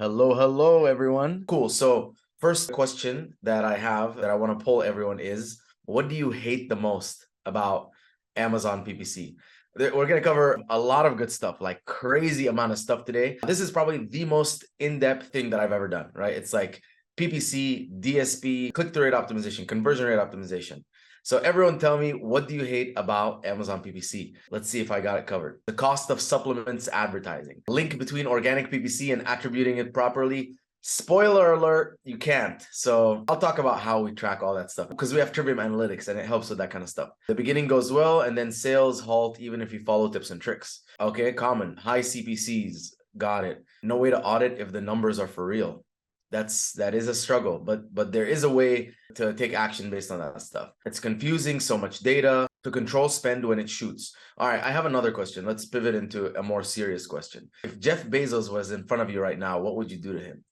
Hello, everyone. Cool. So, first question that I have that I want to poll everyone is, what do you hate the most about Amazon PPC? We're going to cover a lot of good stuff, like crazy amount of stuff today. This is probably the most in-depth thing that I've ever done, right? It's like PPC, DSP, click-through rate optimization, conversion rate optimization. So everyone tell me, what do you hate about Amazon PPC? Let's see if I got it covered. The cost of supplements advertising. Link between organic PPC and attributing it properly. Spoiler alert, you can't. So I'll talk about how we track all that stuff because we have Trivium Analytics and it helps with that kind of stuff. The beginning goes well and then sales halt even if you follow tips and tricks. Okay, common. High CPCs. Got it. No way to audit if the numbers are for real. That is a struggle, but there is a way to take action based on that stuff. It's confusing, so much data to control spend when it shoots. All right, I have another question. Let's pivot into a more serious question. If Jeff Bezos was in front of you right now, what would you do to him?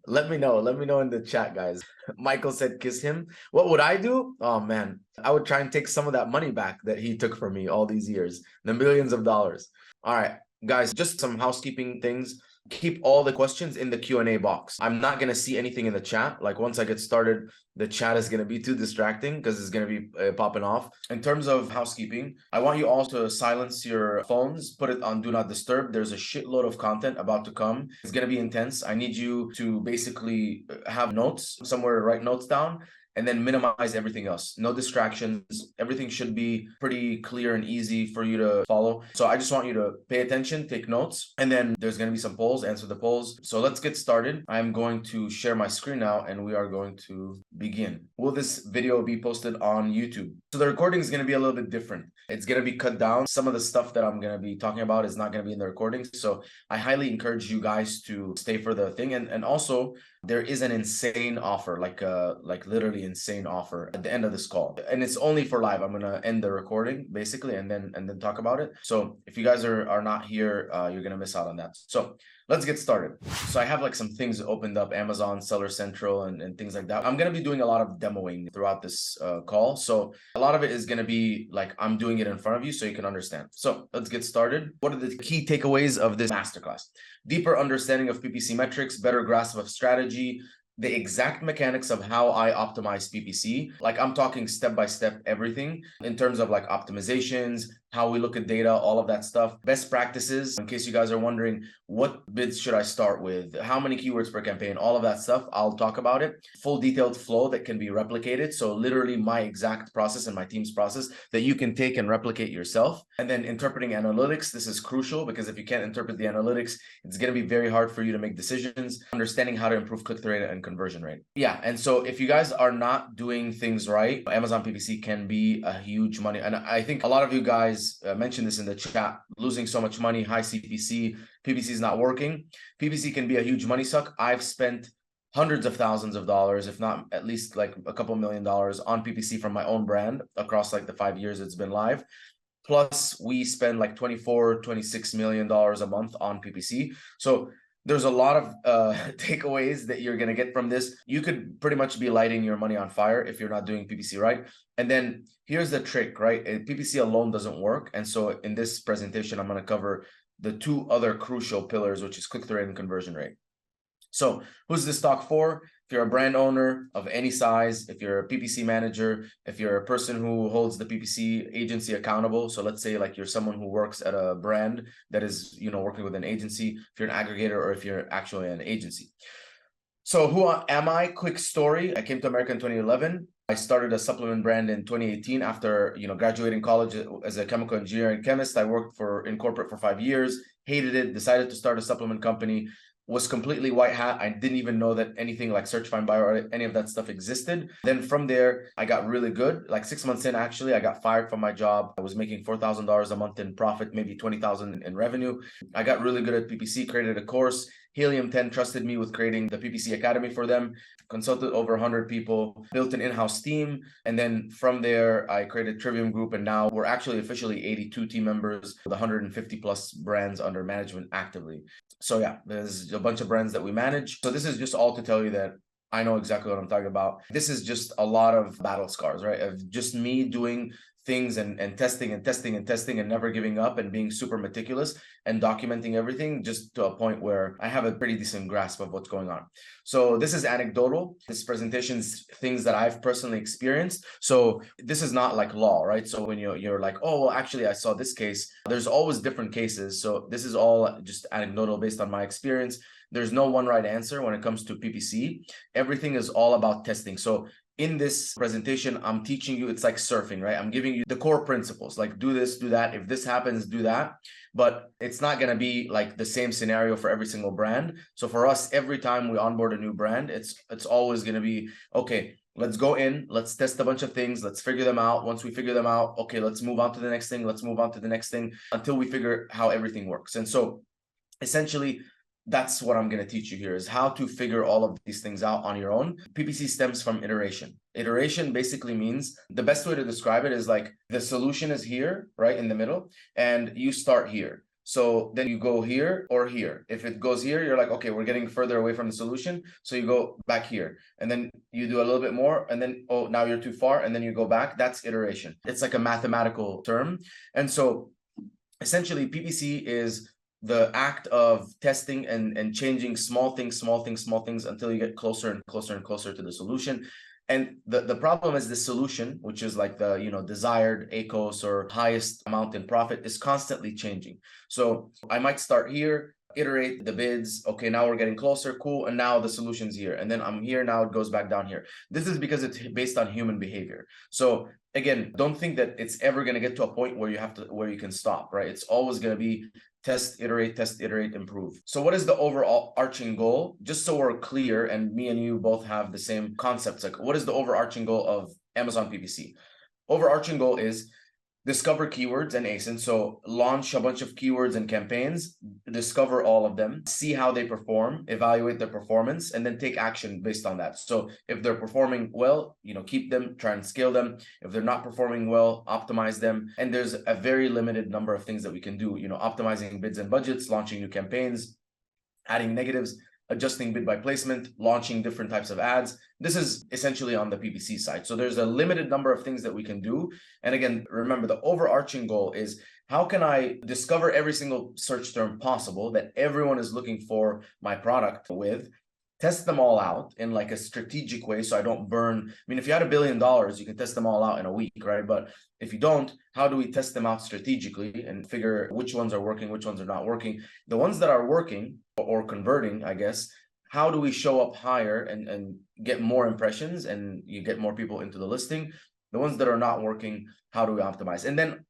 Let me know. Let me know in the chat, guys. Michael said kiss him. What would I do? Oh man, I would try and take some of that money back that he took from me all these years, the millions of dollars. All right, guys, just some housekeeping things. Keep all the questions in the Q&A box. I'm not going to see anything in the chat. Like once I get started, the chat is going to be too distracting because it's going to be popping off. In terms of housekeeping, I want you all to silence your phones, put it on do not disturb. There's a shitload of content about to come. It's going to be intense. I need you to basically have notes, somewhere to write notes down, and then minimize everything else. No distractions. Everything should be pretty clear and easy for you to follow. So I just want you to pay attention, take notes, and then there's going to be some polls, answer the polls. So let's get started. I'm going to share my screen now and we are going to begin. Will this video be posted on YouTube? So the recording is going to be a little bit different. It's going to be cut down. Some of the stuff that I'm going to be talking about is not going to be in the recording. So I highly encourage you guys to stay for the thing. And also, there is an insane offer, like literally insane offer at the end of this call, and it's only for live. I'm gonna end the recording basically and then talk about it. So if you guys are not here, you're gonna miss out on that. So let's get started. So I have like some things opened up, Amazon Seller Central and things like that. I'm gonna be doing a lot of demoing throughout this call, so a lot of it is gonna be like I'm doing it in front of you so you can understand. So let's get started. What are the key takeaways of this masterclass? Deeper understanding of PPC metrics, better grasp of strategy, the exact mechanics of how I optimize PPC. Like I'm talking step-by-step everything in terms of like optimizations, how we look at data, all of that stuff. Best practices, in case you guys are wondering, what bids should I start with? How many keywords per campaign? All of that stuff, I'll talk about it. Full detailed flow that can be replicated. So literally my exact process and my team's process that you can take and replicate yourself. And then interpreting analytics, this is crucial because if you can't interpret the analytics, it's going to be very hard for you to make decisions. Understanding how to improve click-through rate and conversion rate. Yeah, and so if you guys are not doing things right, Amazon PPC can be a huge money. And I think a lot of you guys mentioned this in the chat, losing so much money, high CPC, PPC is not working. PPC can be a huge money suck. I've spent hundreds of thousands of dollars, if not at least like a couple $1 million on PPC from my own brand across like the 5 years it's been live. Plus we spend like $24-26 million a month on PPC. So there's a lot of takeaways that you're going to get from this. You could pretty much be lighting your money on fire if you're not doing PPC right. And then here's the trick, right? PPC alone doesn't work. And so in this presentation, I'm going to cover the two other crucial pillars, which is click-through rate and conversion rate. So who's this talk for? If you're a brand owner of any size, if you're a PPC manager, if you're a person who holds the PPC agency accountable, so let's say like you're someone who works at a brand that is, working with an agency, if you're an aggregator or if you're actually an agency. So who am I? Quick story. I came to America in 2011. I started a supplement brand in 2018 after, graduating college as a chemical engineer and chemist. I worked in corporate for 5 years, hated it, decided to start a supplement company. Was completely white hat. I didn't even know that anything like Search, Find, Buy or any of that stuff existed. Then from there, I got really good. Like 6 months in, actually, I got fired from my job. I was making $4,000 a month in profit, maybe $20,000 in revenue. I got really good at PPC, created a course. Helium 10 trusted me with creating the PPC Academy for them, consulted over 100 people, built an in-house team. And then from there, I created Trivium Group. And now we're actually officially 82 team members with 150 plus brands under management actively. So yeah, there's a bunch of brands that we manage. So this is just all to tell you that I know exactly what I'm talking about. This is just a lot of battle scars, right? Of just me doing things and testing and testing and testing and never giving up and being super meticulous and documenting everything just to a point where I have a pretty decent grasp of what's going on. So this is anecdotal. This presentation's things that I've personally experienced. So this is not like law, right? So when you're like, oh, well, actually, I saw this case, there's always different cases. So this is all just anecdotal based on my experience. There's no one right answer when it comes to PPC. Everything is all about testing. So in this presentation, I'm teaching you, it's like surfing, right? I'm giving you the core principles, like do this, do that. If this happens, do that. But it's not going to be like the same scenario for every single brand. So for us, every time we onboard a new brand, it's always going to be, okay, let's go in, let's test a bunch of things, let's figure them out. Once we figure them out, okay, let's move on to the next thing, let's move on to the next thing until we figure how everything works. And so essentially, that's what I'm going to teach you here, is how to figure all of these things out on your own. PPC stems from iteration. Iteration basically means, the best way to describe it is like the solution is here, right in the middle, and you start here. So then you go here or here. If it goes here, you're like, okay, we're getting further away from the solution. So you go back here, and then you do a little bit more, and then, oh, now you're too far, and then you go back. That's iteration. It's like a mathematical term. And so essentially PPC is the act of testing and changing small things until you get closer and closer and closer to the solution. And the problem is the solution, which is like the desired ACOS or highest amount in profit, is constantly changing. So I might start here, iterate the bids. Okay, now we're getting closer, cool. And now the solution's here. And then I'm here, now it goes back down here. This is because it's based on human behavior. So again, don't think that it's ever going to get to a point where you can stop, right? It's always going to be test, iterate, improve. So what is the overall arching goal? Just so we're clear, and me and you both have the same concepts, like what is the overarching goal of Amazon PPC? Overarching goal is discover keywords and ASIN. So launch a bunch of keywords and campaigns, discover all of them, see how they perform, evaluate their performance, and then take action based on that. So if they're performing well, keep them, try and scale them. If they're not performing well, optimize them. And there's a very limited number of things that we can do, optimizing bids and budgets, launching new campaigns, adding negatives, adjusting bid by placement, launching different types of ads. This is essentially on the PPC side. So there's a limited number of things that we can do. And again, remember, the overarching goal is, how can I discover every single search term possible that everyone is looking for my product with, test them all out in like a strategic way so I don't burn. I mean, if you had $1 billion, you can test them all out in a week, right? But if you don't, how do we test them out strategically and figure which ones are working, which ones are not working? The ones that are working or converting, I guess, how do we show up higher and get more impressions and you get more people into the listing? The ones that are not working, how do we optimize? And then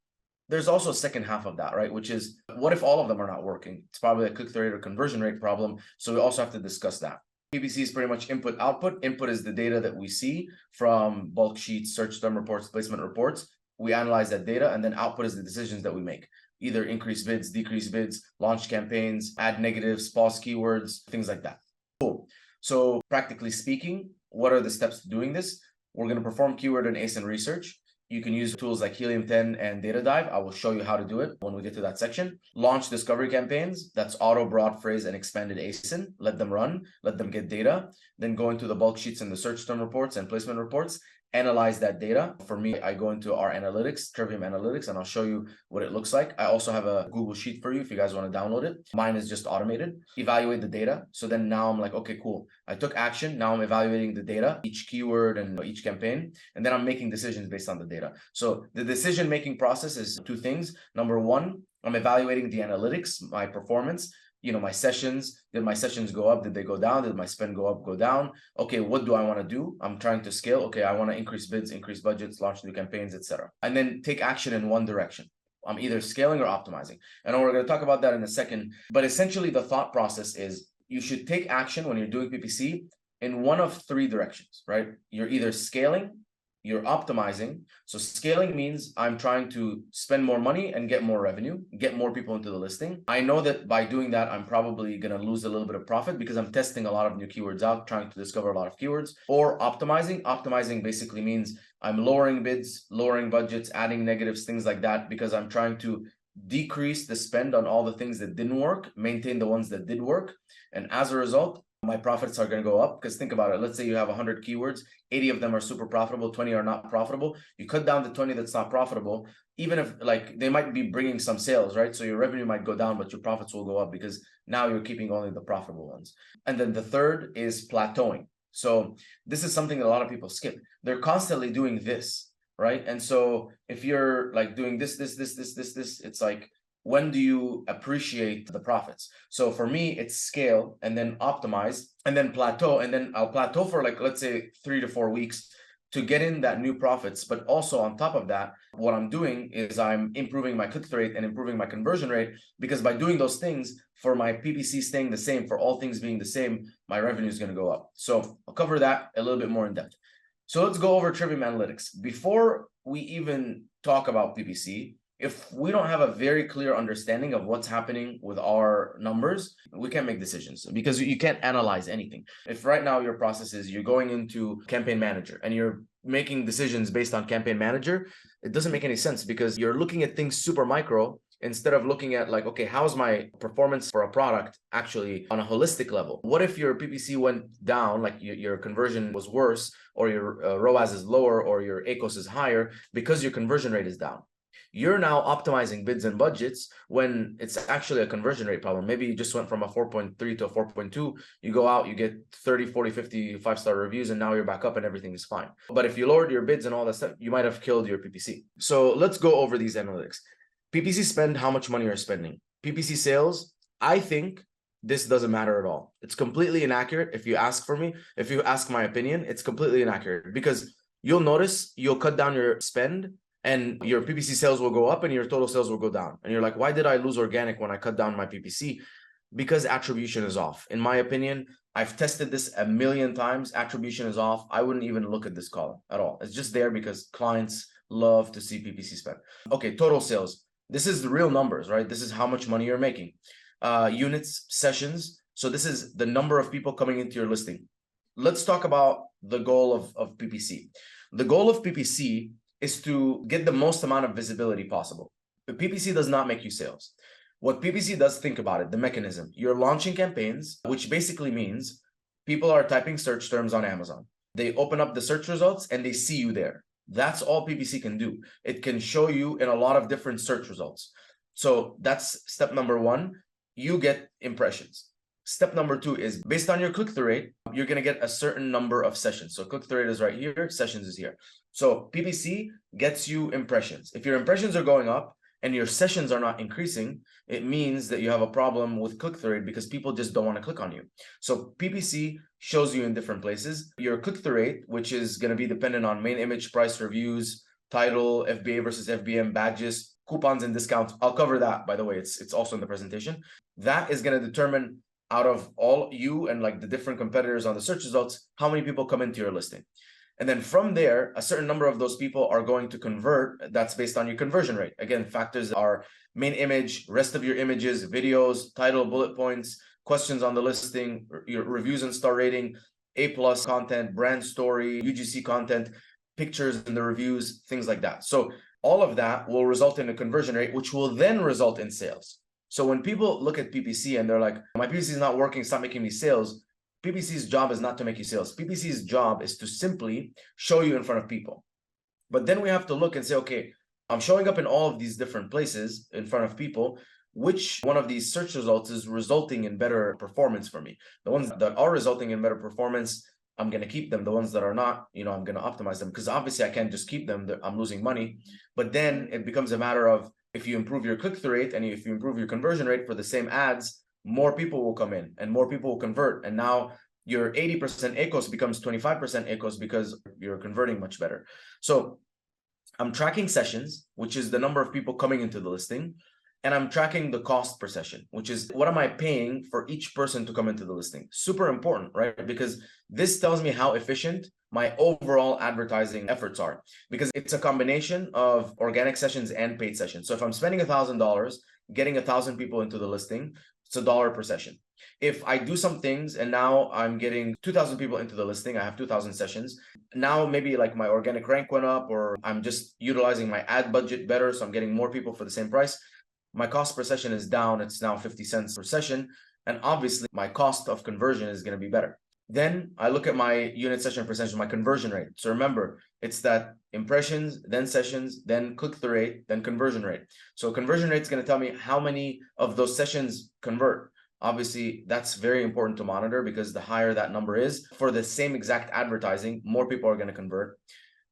there's also a second half of that, right? Which is, what if all of them are not working? It's probably a click-through rate or conversion rate problem. So we also have to discuss that. PPC is pretty much input, output. Input is the data that we see from bulk sheets, search term reports, placement reports. We analyze that data, and then output is the decisions that we make. Either increase bids, decrease bids, launch campaigns, add negatives, pause keywords, things like that. Cool. So practically speaking, what are the steps to doing this? We're going to perform keyword and ASIN research. You can use tools like Helium 10 and Data Dive. I will show you how to do it when we get to that section. Launch discovery campaigns. That's auto, broad phrase, and expanded ASIN. Let them run, let them get data. Then go into the bulk sheets and the search term reports and placement reports. Analyze that data. For me, I go into our analytics, Trivium Analytics, and I'll show you what it looks like. I also have a Google Sheet for you if you guys want to download it. Mine is just automated. Evaluate the data. So then now I'm like, okay, cool. I took action. Now I'm evaluating the data, each keyword and each campaign, and then I'm making decisions based on the data. So the decision-making process is two things. Number one, I'm evaluating the analytics, my performance. My sessions, did my sessions go up? Did they go down? Did my spend go up, go down? Okay, what do I want to do? I'm trying to scale. Okay, I want to increase bids, increase budgets, launch new campaigns, etc. And then take action in one direction. I'm either scaling or optimizing. And we're going to talk about that in a second. But essentially, the thought process is you should take action when you're doing PPC in one of three directions, right? You're either scaling, you're optimizing. So scaling means I'm trying to spend more money and get more revenue, get more people into the listing. I know that by doing that, I'm probably going to lose a little bit of profit because I'm testing a lot of new keywords out, trying to discover a lot of keywords. Or optimizing. Optimizing basically means I'm lowering bids, lowering budgets, adding negatives, things like that, because I'm trying to decrease the spend on all the things that didn't work, maintain the ones that did work. And as a result, my profits are going to go up. Because think about it. Let's say you have 100 keywords, 80 of them are super profitable, 20 are not profitable. You cut down the 20 that's not profitable, even if like they might be bringing some sales, right? So your revenue might go down, but your profits will go up because now you're keeping only the profitable ones. And then the third is plateauing. So this is something that a lot of people skip. They're constantly doing this, right? And so if you're like doing this, it's like, when do you appreciate the profits? So for me, it's scale and then optimize and then plateau. And then I'll plateau for like, let's say 3 to 4 weeks to get in that new profits. But also on top of that, what I'm doing is I'm improving my click-through rate and improving my conversion rate, because by doing those things, for my PPC staying the same, for all things being the same, my revenue is going to go up. So I'll cover that a little bit more in depth. So let's go over Trivium Analytics. Before we even talk about PPC, if we don't have a very clear understanding of what's happening with our numbers, we can't make decisions, because you can't analyze anything. If right now your process is you're going into Campaign Manager and you're making decisions based on Campaign Manager, it doesn't make any sense, because you're looking at things super micro instead of looking at like, okay, how's my performance for a product actually on a holistic level? What if your PPC went down, like your conversion was worse, or your ROAS is lower, or your ACOS is higher because your conversion rate is down? You're now optimizing bids and budgets when it's actually a conversion rate problem. Maybe you just went from a 4.3 to a 4.2. You go out, you get 30, 40, 50 5-star reviews, and now you're back up and everything is fine. But if you lowered your bids and all that stuff, you might have killed your PPC. So let's go over these analytics. PPC spend, how much money you're spending. PPC sales, I think this doesn't matter at all. It's completely inaccurate. If you ask for me, if you ask my opinion, it's completely inaccurate, because you'll notice you'll cut down your spend and your PPC sales will go up and your total sales will go down. And you're like, why did I lose organic when I cut down my PPC? Because attribution is off. In my opinion, I've tested this a million times. Attribution is off. I wouldn't even look at this column at all. It's just there because clients love to see PPC spend. Okay, total sales. This is the real numbers, right? This is how much money you're making. Units, sessions. So this is the number of people coming into your listing. Let's talk about the goal of PPC. The goal of PPC is to get the most amount of visibility possible. But PPC does not make you sales. What PPC does, think about it, the mechanism. You're launching campaigns, which basically means people are typing search terms on Amazon. They open up the search results and they see you there. That's all PPC can do. It can show you in a lot of different search results. So that's step number one. You get impressions. Step number two is based on your click-through rate, you're going to get a certain number of sessions. So click-through rate is right here, sessions is here. So PPC gets you impressions. If your impressions are going up and your sessions are not increasing, it means that you have a problem with click-through rate, because people just don't want to click on you. So PPC shows you in different places. Your click-through rate, which is going to be dependent on main image, price, reviews, title, FBA versus FBM, badges, coupons and discounts. I'll cover that, by the way. It's also in the presentation. That is going to determine, out of all you and like the different competitors on the search results, how many people come into your listing. And then from there, a certain number of those people are going to convert. That's based on your conversion rate. Again, factors are main image, rest of your images, videos, title, bullet points, questions on the listing, your reviews and star rating, A+ content, brand story, UGC content, pictures in the reviews, things like that. So all of that will result in a conversion rate, which will then result in sales. So when people look at PPC and they're like, my PPC is not working, stop making me sales. PPC's job is not to make you sales. PPC's job is to simply show you in front of people. But then we have to look and say, okay, I'm showing up in all of these different places in front of people. Which one of these search results is resulting in better performance for me? The ones that are resulting in better performance, I'm going to keep them. The ones that are not, I'm going to optimize them, because obviously I can't just keep them. I'm losing money. But then it becomes a matter of, if you improve your click-through rate and if you improve your conversion rate for the same ads, more people will come in and more people will convert. And now your 80% ACOS becomes 25% ACOS because you're converting much better. So I'm tracking sessions, which is the number of people coming into the listing. And I'm tracking the cost per session, which is what am I paying for each person to come into the listing? Super important, right? Because this tells me how efficient my overall advertising efforts are, because it's a combination of organic sessions and paid sessions. So if I'm spending $1,000, getting 1,000 people into the listing, it's $1 per session. If I do some things and now I'm getting 2,000 people into the listing, I have 2,000 sessions. Now maybe like my organic rank went up, or I'm just utilizing my ad budget better, so I'm getting more people for the same price. My cost per session is down. It's now 50 cents per session. And obviously my cost of conversion is going to be better. Then I look at my unit session percentage, my conversion rate. So remember, it's that impressions, then sessions, then click-through rate, then conversion rate. So conversion rate is going to tell me how many of those sessions convert. Obviously, that's very important to monitor, because the higher that number is for the same exact advertising, more people are going to convert.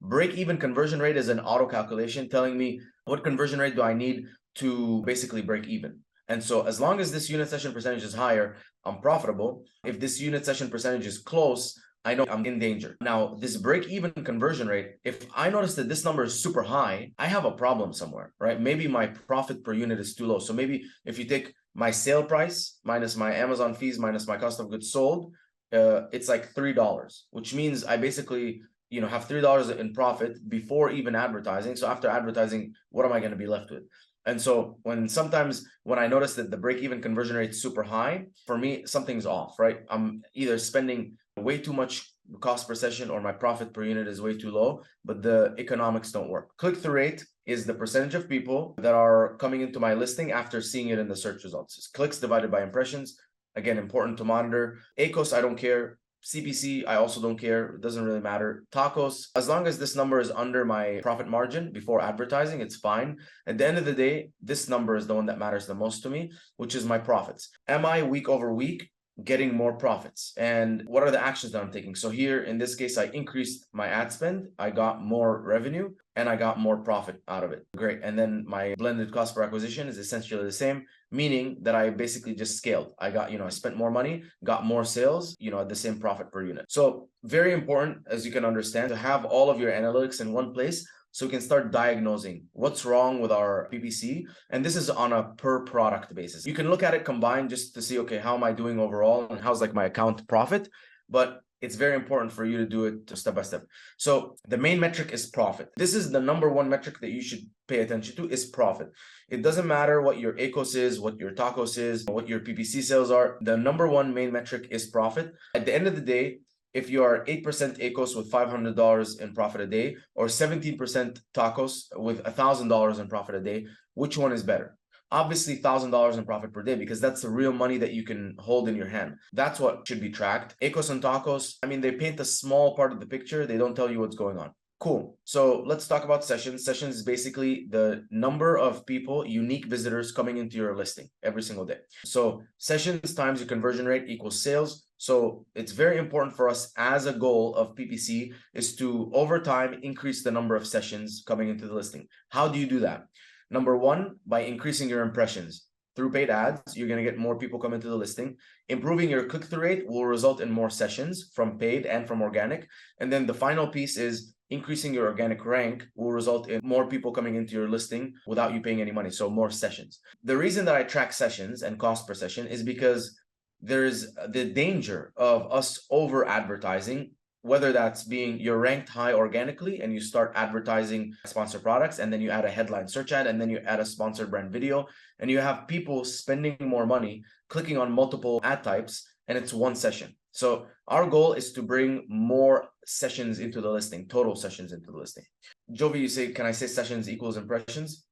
Break-even conversion rate is an auto calculation telling me what conversion rate do I need to basically break even. And so as long as this unit session percentage is higher, I'm profitable. If this unit session percentage is close, I know I'm in danger. Now, this break-even conversion rate, if I notice that this number is super high, I have a problem somewhere, right? Maybe my profit per unit is too low. So maybe if you take my sale price minus my Amazon fees minus my cost of goods sold, it's like $3, which means I basically have $3 in profit before even advertising. So after advertising, what am I going to be left with? And so sometimes when I notice that the break-even conversion rate is super high, for me, something's off, right? I'm either spending way too much cost per session or my profit per unit is way too low, but the economics don't work. Click-through rate is the percentage of people that are coming into my listing after seeing it in the search results. It's clicks divided by impressions. Again, important to monitor. ACOS, I don't care. CPC, I also don't care. It doesn't really matter. Tacos, as long as this number is under my profit margin before advertising, it's fine. At the end of the day, this number is the one that matters the most to me, which is my profits. Am I week over week getting more profits? And what are the actions that I'm taking? So here, in this case, I increased my ad spend. I got more revenue and I got more profit out of it. Great. And then my blended cost per acquisition is essentially the same, meaning that I basically just scaled. I got, I spent more money, got more sales, at the same profit per unit. So very important, as you can understand, to have all of your analytics in one place so we can start diagnosing what's wrong with our PPC. And this is on a per product basis. You can look at it combined just to see, okay, how am I doing overall and how's like my account profit? But it's very important for you to do it step by step. So the main metric is profit. This is the number one metric that you should pay attention to, is profit. It doesn't matter what your ACOS is, what your tacos is, what your PPC sales are. The number one main metric is profit. At the end of the day, if you are 8% ACOS with $500 in profit a day, or 17% tacos with $1,000 in profit a day, which one is better? Obviously $1,000 in profit per day, because that's the real money that you can hold in your hand. That's what should be tracked. ACOS and tacos, they paint a small part of the picture. They don't tell you what's going on. Cool. So let's talk about sessions. Sessions is basically the number of people, unique visitors coming into your listing every single day. So sessions times your conversion rate equals sales. So it's very important for us as a goal of PPC is to, over time, increase the number of sessions coming into the listing. How do you do that? Number one, by increasing your impressions. Through paid ads, you're going to get more people come into the listing. Improving your click-through rate will result in more sessions from paid and from organic. And then the final piece is increasing your organic rank will result in more people coming into your listing without you paying any money. So more sessions. The reason that I track sessions and cost per session is because there's the danger of us over advertising, whether that's being you're ranked high organically and you start advertising sponsored products, and then you add a headline search ad, and then you add a sponsored brand video, and you have people spending more money clicking on multiple ad types, and it's one session. So our goal is to bring more sessions into the listing, total sessions into the listing. Jovi, you say, can I say sessions equals impressions?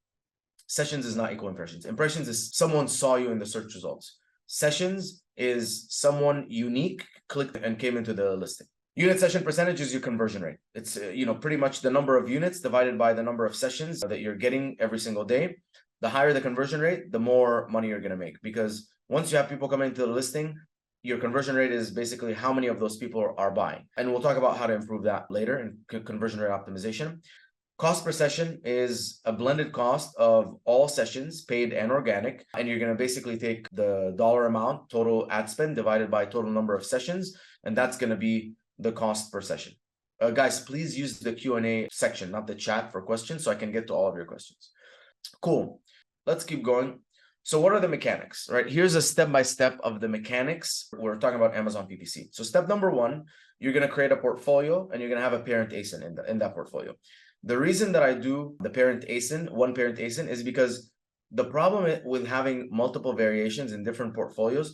Sessions is not equal impressions. Impressions is someone saw you in the search results. Sessions is someone unique clicked and came into the listing. Unit session percentage is your conversion rate. It's pretty much the number of units divided by the number of sessions that you're getting every single day. The higher the conversion rate, the more money you're going to make, because once you have people coming into the listing, your conversion rate is basically how many of those people are buying. And we'll talk about how to improve that later in conversion rate optimization. Cost per session is a blended cost of all sessions, paid and organic. And you're going to basically take the dollar amount, total ad spend, divided by total number of sessions. And that's going to be the cost per session. Guys, please use the Q&A section, not the chat, for questions so I can get to all of your questions. Cool. Let's keep going. So what are the mechanics, right? Here's a step-by-step of the mechanics. We're talking about Amazon PPC. So step number one, you're going to create a portfolio and you're going to have a parent ASIN in that portfolio. The reason that I do the parent ASIN, one parent ASIN, is because the problem with having multiple variations in different portfolios,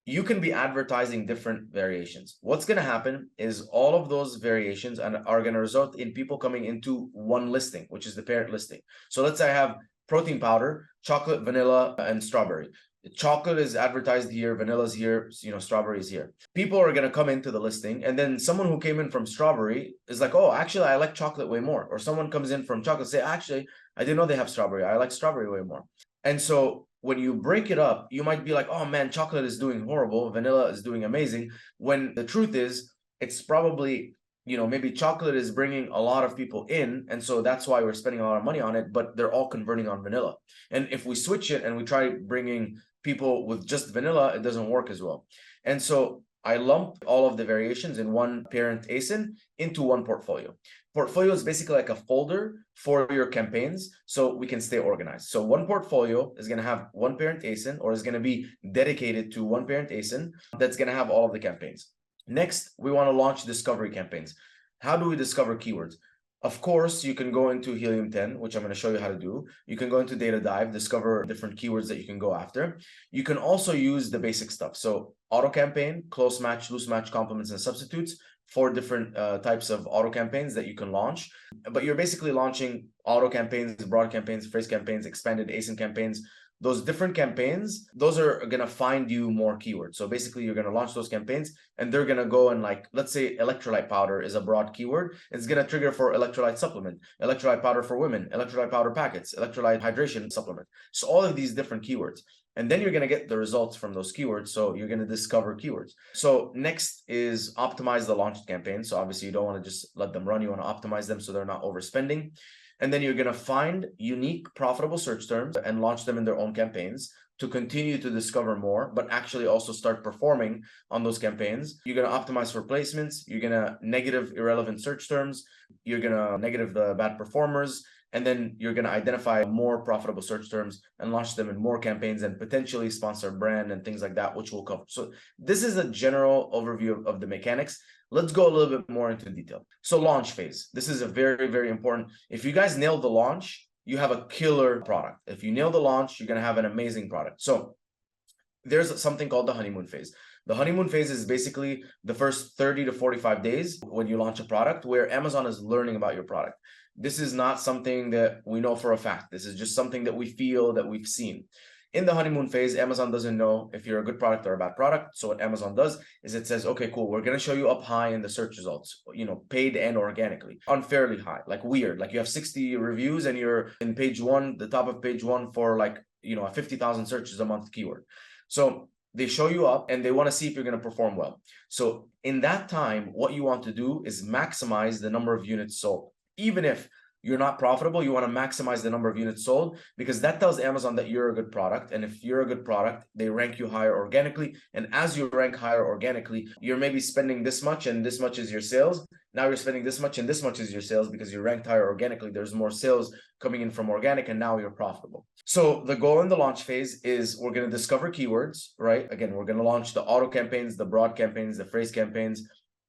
you can be advertising different variations. What's going to happen is all of those variations are going to result in people coming into one listing, which is the parent listing. So let's say I have protein powder, chocolate, vanilla, and strawberry. chocolate is advertised here, vanilla's here, strawberry is here. People are going to come into the listing, and then someone who came in from strawberry is like, oh, actually I like chocolate way more. Or someone comes in from chocolate, say, actually I didn't know they have strawberry, I like strawberry way more. And so when you break it up, you might be like, oh man, chocolate is doing horrible, vanilla is doing amazing, when the truth is it's probably, maybe chocolate is bringing a lot of people in, and so that's why we're spending a lot of money on it, but they're all converting on vanilla. And if we switch it and we try bringing people with just vanilla, it doesn't work as well. And so I lump all of the variations in one parent ASIN into one portfolio. Portfolio is basically like a folder for your campaigns so we can stay organized. So one portfolio is going to have one parent ASIN, or is going to be dedicated to one parent ASIN that's going to have all of the campaigns. Next, we want to launch discovery campaigns. How do we discover keywords? Of course, you can go into Helium 10, which I'm going to show you how to do. You can go into Data Dive, discover different keywords that you can go after. You can also use the basic stuff. So auto campaign, close match, loose match, complements, and substitutes, 4 different types of auto campaigns that you can launch. But you're basically launching auto campaigns, broad campaigns, phrase campaigns, expanded ASIN campaigns. Those different campaigns, those are going to find you more keywords. So basically you're going to launch those campaigns, and they're going to go and, like, let's say electrolyte powder is a broad keyword. It's going to trigger for electrolyte supplement, electrolyte powder for women, electrolyte powder packets, electrolyte hydration supplement. So all of these different keywords. And then you're going to get the results from those keywords. So you're going to discover keywords. So next is optimize the launched campaign. So obviously you don't want to just let them run. You want to optimize them so they're not overspending. And then you're going to find unique, profitable search terms and launch them in their own campaigns to continue to discover more, but actually also start performing on those campaigns. You're going to optimize for placements. You're going to negative irrelevant search terms. You're going to negative the bad performers. And then you're going to identify more profitable search terms and launch them in more campaigns, and potentially sponsor brand and things like that, which we'll cover. So this is a general overview of the mechanics. Let's go a little bit more into detail. So launch phase. This is a very, very important. If you guys nail the launch, you have a killer product. If you nail the launch, you're going to have an amazing product. So there's something called the honeymoon phase. The honeymoon phase is basically the first 30 to 45 days when you launch a product, where Amazon is learning about your product. This is not something that we know for a fact. This is just something that we feel, that we've seen. In the honeymoon phase, Amazon doesn't know if you're a good product or a bad product. So what Amazon does is it says, okay, cool, we're going to show you up high in the search results, paid and organically, unfairly high, like weird. Like you have 60 reviews and you're in page 1, the top of page 1 for like, a 50,000 searches a month keyword. So they show you up and they want to see if you're going to perform well. So in that time, what you want to do is maximize the number of units sold. Even if you're not profitable, you want to maximize the number of units sold, because that tells Amazon that you're a good product. And if you're a good product, they rank you higher organically. And as you rank higher organically, you're maybe spending this much and this much is your sales. Now you're spending this much and this much is your sales because you ranked higher organically. There's more sales coming in from organic, and now you're profitable. So the goal in the launch phase is we're going to discover keywords, right? Again, we're going to launch the auto campaigns, the broad campaigns, the phrase campaigns,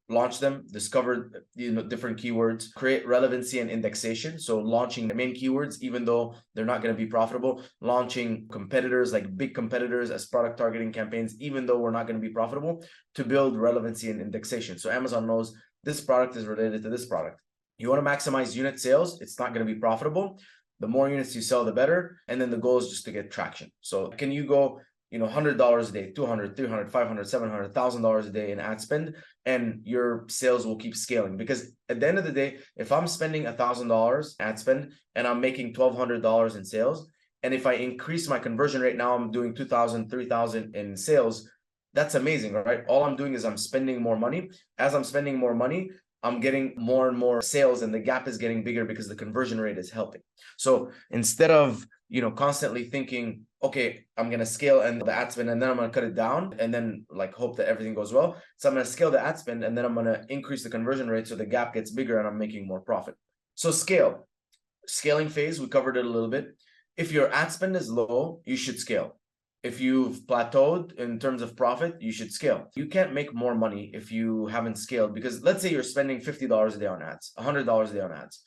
launch them, discover different keywords, create relevancy and indexation. So launching the main keywords, even though they're not going to be profitable, launching competitors, like big competitors, as product targeting campaigns, even though we're not going to be profitable, to build relevancy and indexation. So Amazon knows this product is related to this product. You want to maximize unit sales. It's not going to be profitable. The more units you sell, the better. And then the goal is just to get traction. So can you go $100 a day, $200, $300, $500, $700, $1,000 a day in ad spend, and your sales will keep scaling? Because at the end of the day, if I'm spending $1,000 ad spend and I'm making $1,200 in sales, and if I increase my conversion rate, now I'm doing $2,000, $3,000 in sales, that's amazing, right? All I'm doing is I'm spending more money. As I'm spending more money, I'm getting more and more sales, and the gap is getting bigger because the conversion rate is helping. So instead of constantly thinking, okay, I'm going to scale and the ad spend, and then I'm going to cut it down and then like hope that everything goes well. So I'm going to scale the ad spend, and then I'm going to increase the conversion rate so the gap gets bigger and I'm making more profit. So scaling phase, we covered it a little bit. If your ad spend is low, you should scale. If you've plateaued in terms of profit, you should scale. You can't make more money if you haven't scaled, because let's say you're spending $50 a day on ads, $100 a day on ads.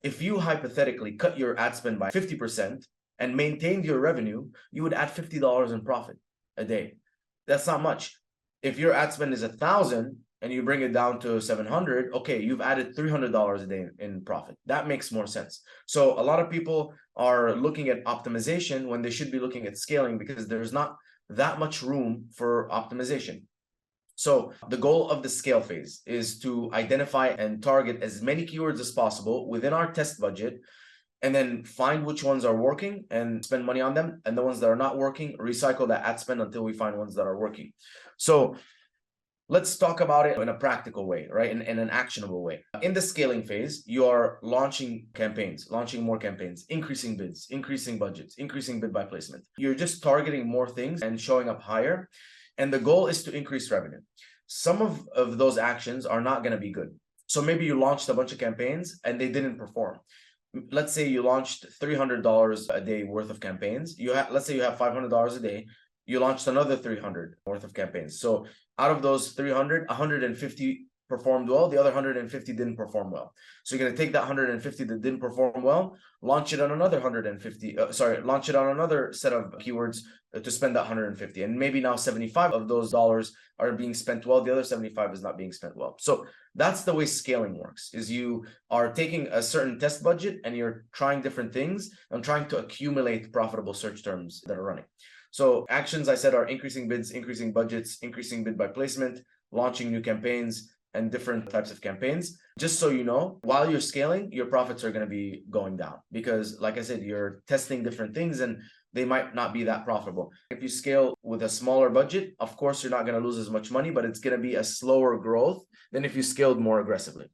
If you hypothetically cut your ad spend by 50% and maintained your revenue, you would add $50 in profit a day. That's not much. If your ad spend is $1,000 and you bring it down to 700, okay, you've added $300 a day in profit. That makes more sense. So a lot of people are looking at optimization when they should be looking at scaling, because there's not that much room for optimization. So the goal of the scale phase is to identify and target as many keywords as possible within our test budget, and then find which ones are working and spend money on them, and the ones that are not working, recycle that ad spend until we find ones that are working. So let's talk about it in a practical way, right? In an actionable way. In the scaling phase, you are launching campaigns, launching more campaigns, increasing bids, increasing budgets, increasing bid by placement. You're just targeting more things and showing up higher. And the goal is to increase revenue. Some of those actions are not going to be good. So maybe you launched a bunch of campaigns and they didn't perform. Let's say you launched $300 a day worth of campaigns. Let's say you have $500 a day. You launched another 300 worth of campaigns. So out of those 300, 150 performed well. The other 150 didn't perform well. So you're going to take that 150 that didn't perform well, launch it on another 150. Launch it on another set of keywords to spend that 150. And maybe now 75 of those dollars are being spent well. The other 75 is not being spent well. So that's the way scaling works, is you are taking a certain test budget and you're trying different things and trying to accumulate profitable search terms that are running. So actions, I said, are increasing bids, increasing budgets, increasing bid by placement, launching new campaigns, and different types of campaigns. Just so you know, while you're scaling, your profits are going to be going down because, like I said, you're testing different things and they might not be that profitable. If you scale with a smaller budget, of course, you're not going to lose as much money, but it's going to be a slower growth than if you scaled more aggressively.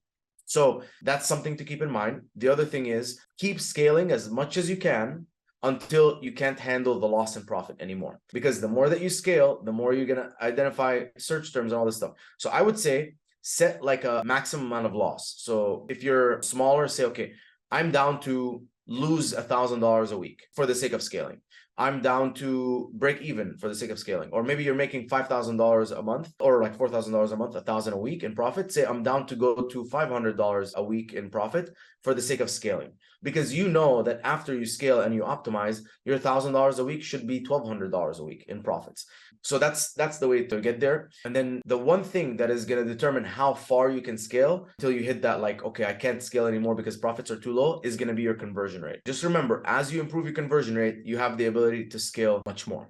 So that's something to keep in mind. The other thing is keep scaling as much as you can until you can't handle the loss in profit anymore. Because the more that you scale, the more you're going to identify search terms and all this stuff. So I would say set like a maximum amount of loss. So if you're smaller, say, okay, I'm down to lose $1,000 a week for the sake of scaling. I'm down to break even for the sake of scaling. Or maybe you're making $5,000 a month or like $4,000 a month, 1,000 a week in profit. Say I'm down to go to $500 a week in profit for the sake of scaling. Because you know that after you scale and you optimize, your $1,000 a week should be $1,200 a week in profits. So that's the way to get there. And then the one thing that is going to determine how far you can scale until you hit that, like, okay, I can't scale anymore because profits are too low, is going to be your conversion rate. Just remember, as you improve your conversion rate, you have the ability to scale much more.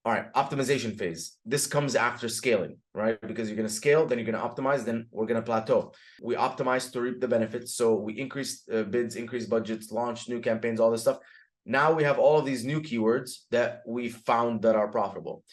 All right, optimization phase. This comes after scaling, right? Because you're going to scale, then you're going to optimize, then we're going to plateau. We optimize to reap the benefits. So we increase bids, increase budgets, launch new campaigns, all this stuff. Now we have all of these new keywords that we found that are profitable.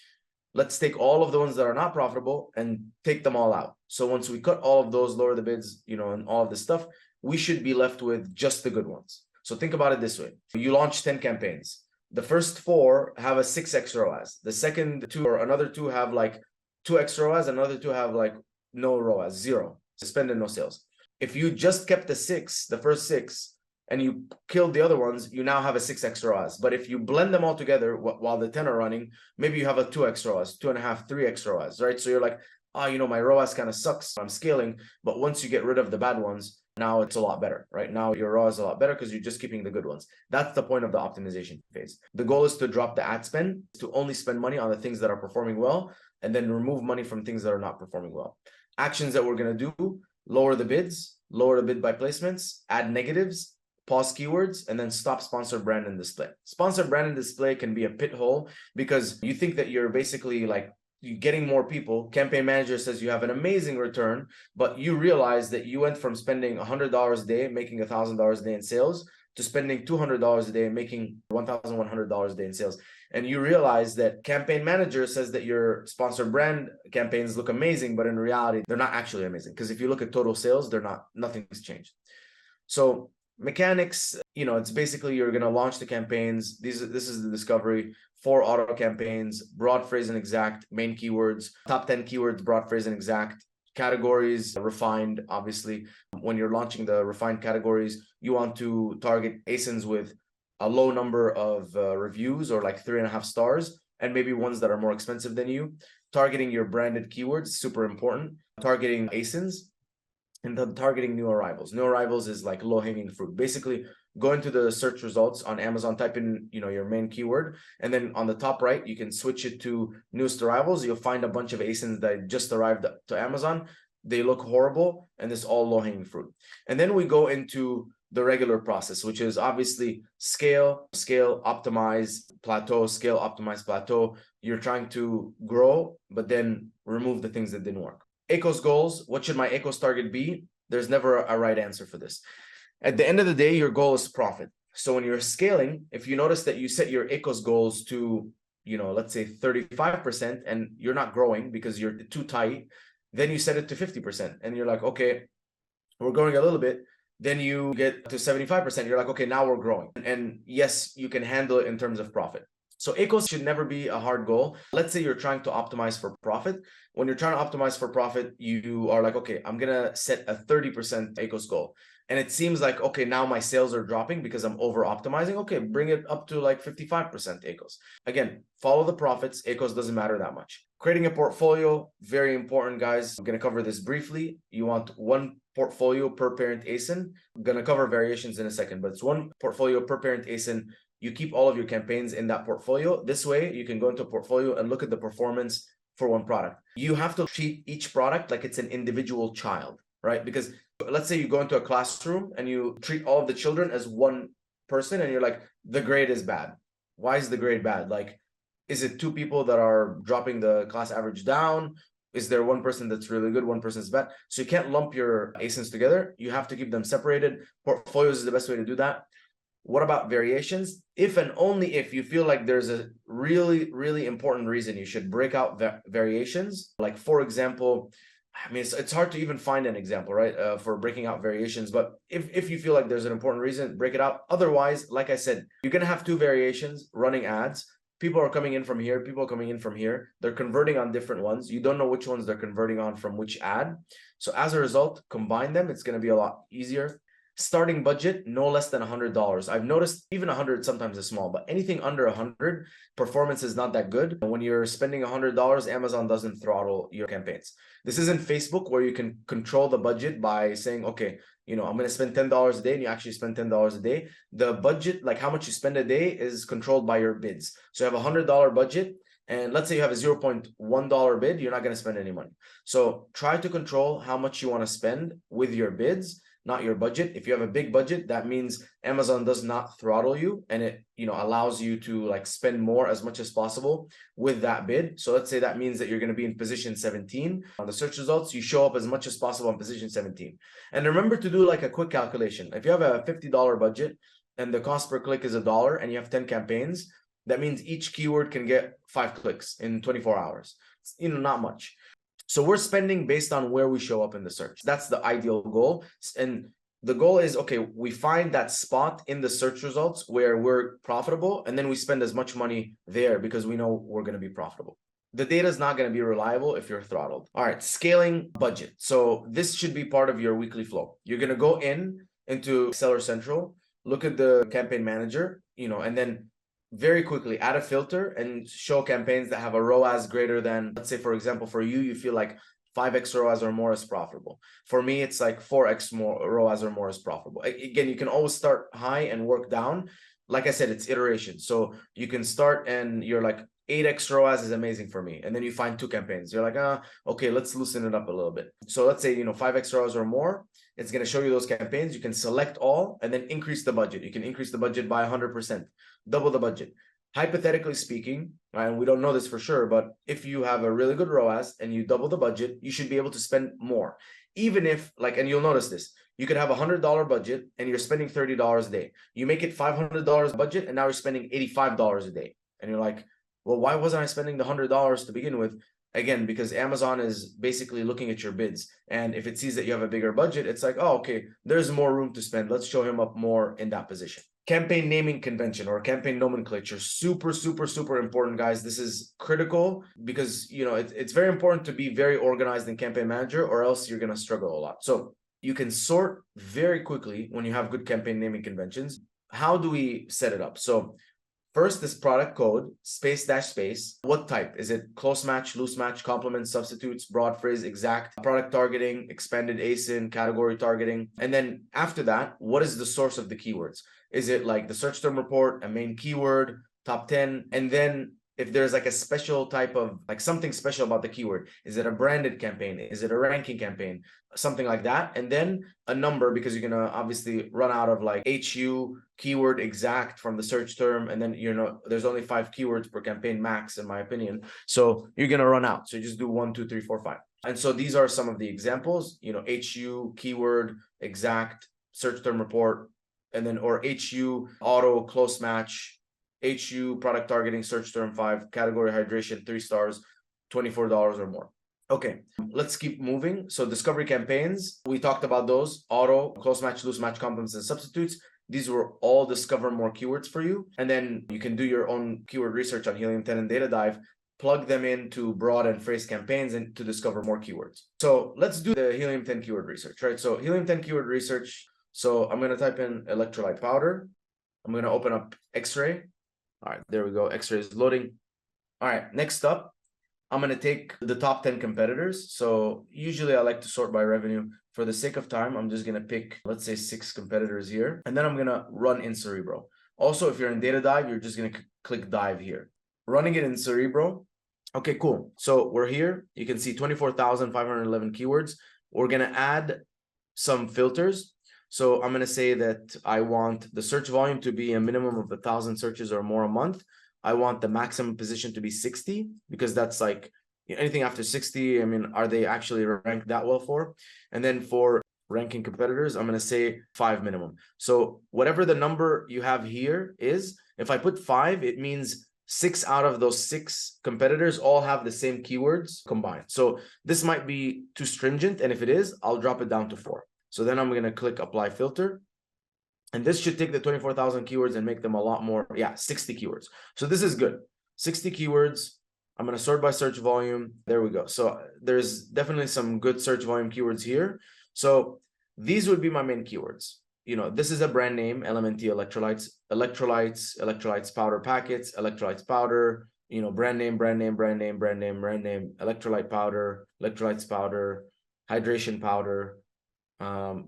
Let's take all of the ones that are not profitable and take them all out. So once we cut all of those, lower the bids, and all of this stuff, we should be left with just the good ones. So think about it this way. You launch 10 campaigns. The first 4 have a 6x ROAS. The second 2 or another 2 have like 2x ROAS. Another 2 have like no ROAS, 0. Spend and no sales. If you just kept the first 6, and you killed the other ones, you now have a 6x ROAS. But if you blend them all together while the 10 are running, maybe you have a 2x ROAS, 2.5, 3x ROAS, right? So you're like, my ROAS kind of sucks. I'm scaling. But once you get rid of the bad ones, now it's a lot better, right? Now your ROAS is a lot better because you're just keeping the good ones. That's the point of the optimization phase. The goal is to drop the ad spend, to only spend money on the things that are performing well, and then remove money from things that are not performing well. Actions that we're going to do: lower the bids, lower the bid by placements, add negatives, pause keywords, and then stop sponsored brand and display. Sponsored brand and display can be a pit hole because you think that you're basically like you're getting more people. Campaign manager says you have an amazing return, but you realize that you went from spending $100 a day, making $1,000 a day in sales, to spending $200 a day, making $1,100 a day in sales. And you realize that campaign manager says that your sponsored brand campaigns look amazing, but in reality, they're not actually amazing. Because if you look at total sales, nothing's changed. So mechanics, it's basically you're going to launch the campaigns. This is the discovery: 4 auto campaigns, broad phrase and exact, main keywords, top 10 keywords, broad phrase and exact, categories, refined. Obviously, when you're launching the refined categories, you want to target ASINs with a low number of reviews, or like 3.5 stars, and maybe ones that are more expensive than you. Targeting your branded keywords, super important. Targeting ASINs. And then targeting new arrivals. New arrivals is like low-hanging fruit. Basically, go into the search results on Amazon, type in your main keyword, and then on the top right, you can switch it to newest arrivals. You'll find a bunch of ASINs that just arrived to Amazon. They look horrible, and it's all low-hanging fruit. And then we go into the regular process, which is obviously scale, optimize, plateau, scale, optimize, plateau. You're trying to grow, but then remove the things that didn't work. ACOS goals. What should my ACOS target be? There's never a right answer for this. At the end of the day, your goal is profit. So when you're scaling, if you notice that you set your ACOS goals to, let's say 35% and you're not growing because you're too tight, then you set it to 50% and you're like, okay, we're growing a little bit. Then you get to 75%. You're like, okay, now we're growing. And yes, you can handle it in terms of profit. So ACOS should never be a hard goal. Let's say you're trying to optimize for profit. When you're trying to optimize for profit, you are like, okay, I'm going to set a 30% ACOS goal. And it seems like, okay, now my sales are dropping because I'm over optimizing. Okay, bring it up to like 55% ACOS. Again, follow the profits. ACOS doesn't matter that much. Creating a portfolio, very important, guys. I'm going to cover this briefly. You want one portfolio per parent ASIN. I'm going to cover variations in a second, but it's one portfolio per parent ASIN. You keep all of your campaigns in that portfolio. This way, you can go into a portfolio and look at the performance for one product. You have to treat each product like it's an individual child, right? Because let's say you go into a classroom and you treat all of the children as one person and you're like, the grade is bad. Why is the grade bad? Like, is it two people that are dropping the class average down? Is there one person that's really good, one person's bad? So you can't lump your ASINs together. You have to keep them separated. Portfolios is the best way to do that. What about variations? If and only if you feel like there's a really, really important reason you should break out variations. Like, for example, I mean, it's hard to even find an example, right, for breaking out variations. But if you feel like there's an important reason, break it out. Otherwise, like I said, you're going to have two variations running ads. People are coming in from here. People are coming in from here. They're converting on different ones. You don't know which ones they're converting on from which ad. So as a result, combine them. It's going to be a lot easier. Starting budget, no less than $100. I've noticed even 100 sometimes is small, but anything under 100, performance is not that good. When you're spending $100, Amazon doesn't throttle your campaigns. This isn't Facebook where you can control the budget by saying, okay, I'm going to spend $10 a day, and you actually spend $10 a day. The budget, like how much you spend a day, is controlled by your bids. So you have a $100 budget, and let's say you have a $0.1 bid, you're not going to spend any money. So try to control how much you want to spend with your bids, not your budget. If you have a big budget, that means Amazon does not throttle you, and it allows you to like spend more as much as possible with that bid. So let's say that means that you're going to be in position 17 on the search results. You show up as much as possible on position 17. And remember to do like a quick calculation. If you have a $50 budget and the cost per click is $1 and you have 10 campaigns, that means each keyword can get 5 clicks in 24 hours. It's, not much. So we're spending based on where we show up in the search. That's the ideal goal. And the goal is, okay, we find that spot in the search results where we're profitable, and then we spend as much money there because we know we're going to be profitable. The data is not going to be reliable if you're throttled. All right, scaling budget. So this should be part of your weekly flow. You're going to go into Seller Central, look at the campaign manager, and then very quickly add a filter and show campaigns that have a ROAS greater than, let's say, for example, for you feel like 5x ROAS or more is profitable. For me, it's like 4x more ROAS or more is profitable. Again, you can always start high and work down. Like I said, it's iteration. So you can start and you're like, 8x ROAS is amazing for me. And then you find 2 campaigns. You're like, okay, let's loosen it up a little bit. So let's say, 5x ROAS or more. It's going to show you those campaigns. You can select all and then increase the budget. You can increase the budget by 100%, double the budget. Hypothetically speaking, and we don't know this for sure, but if you have a really good ROAS and you double the budget, you should be able to spend more. Even if, and you'll notice this, you could have a $100 budget and you're spending $30 a day. You make it $500 budget and now you're spending $85 a day. And you're like, well, why wasn't I spending the $100 to begin with? Again, because Amazon is basically looking at your bids. And if it sees that you have a bigger budget, it's like, oh, okay, there's more room to spend. Let's show him up more in that position. Campaign naming convention or campaign nomenclature, super, super, super important, guys. This is critical because, it's very important to be very organized in Campaign Manager, or else you're going to struggle a lot. So you can sort very quickly when you have good campaign naming conventions. How do we set it up? So first, this product code, space. What type? Is it close match, loose match, complement, substitutes, broad phrase, exact, product targeting, expanded ASIN, category targeting? And then after that, what is the source of the keywords? Is it like the search term report, a main keyword, top 10? And then if there's like a special type of like something special about the keyword. Is it a branded campaign? Is it a ranking campaign? Something like that. And then a number, because you're gonna obviously run out of like HU keyword exact from the search term. And then, there's only 5 keywords per campaign max, in my opinion. So you're gonna run out. So you just do 1, 2, 3, 4, 5. And so these are some of the examples, HU keyword exact search term report, and then or HU auto close match, HU product targeting search term 5, category hydration 3 stars, $24 or more. Okay, let's keep moving. So discovery campaigns, we talked about those: auto, close match, loose match, complements, and substitutes. These were all discover more keywords for you. And then you can do your own keyword research on Helium 10 and Data Dive, plug them into broad and phrase campaigns and to discover more keywords. So let's do the Helium 10 keyword research, right? So Helium 10 keyword research. So I'm going to type in electrolyte powder. I'm going to open up X-ray. All right, there we go. X-ray is loading. All right, next up, I'm going to take the top 10 competitors. So usually I like to sort by revenue. For the sake of time, I'm just going to pick, let's say, 6 competitors here. And then I'm going to run in Cerebro. Also, if you're in Data Dive, you're just going to click Dive here. Running it in Cerebro. Okay, cool. So we're here. You can see 24,511 keywords. We're going to add some filters. So I'm going to say that I want the search volume to be a minimum of 1,000 searches or more a month. I want the maximum position to be 60, because that's like anything after 60. I mean, are they actually ranked that well for? And then for ranking competitors, I'm going to say 5 minimum. So whatever the number you have here is, if I put 5, it means 6 out of those 6 competitors all have the same keywords combined. So this might be too stringent. And if it is, I'll drop it down to 4. So then I'm going to click apply filter. And this should take the 24,000 keywords and make them a lot more. Yeah, 60 keywords. So this is good. 60 keywords. I'm going to sort by search volume. There we go. So there's definitely some good search volume keywords here. So these would be my main keywords. This is a brand name, LMNT electrolytes powder packets, electrolytes powder, brand name, electrolyte powder, hydration powder,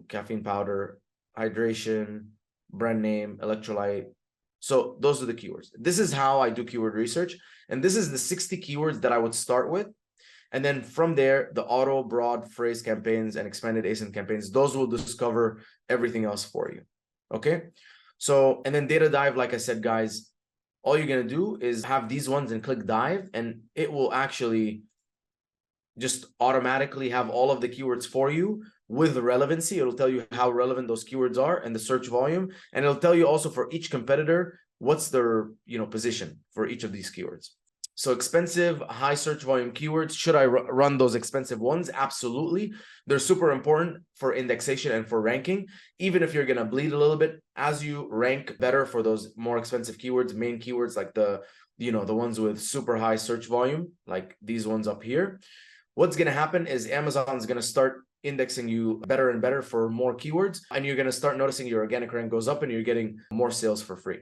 caffeine powder, hydration, brand name, electrolyte. So those are the keywords. This is how I do keyword research. And this is the 60 keywords that I would start with. And then from there, the auto, broad, phrase campaigns, and expanded ASIN campaigns, those will discover everything else for you. Okay. So, and then Data Dive, like I said, guys, all you're going to do is have these ones and click dive, and it will actually just automatically have all of the keywords for you with relevancy. It'll tell you how relevant those keywords are and the search volume. And it'll tell you also for each competitor, what's their, position for each of these keywords. So expensive, high search volume keywords, should I run those expensive ones? Absolutely. They're super important for indexation and for ranking. Even if you're going to bleed a little bit, as you rank better for those more expensive keywords, main keywords like the ones with super high search volume, like these ones up here, what's going to happen is Amazon's going to start indexing you better and better for more keywords, and you're going to start noticing your organic rank goes up and you're getting more sales for free.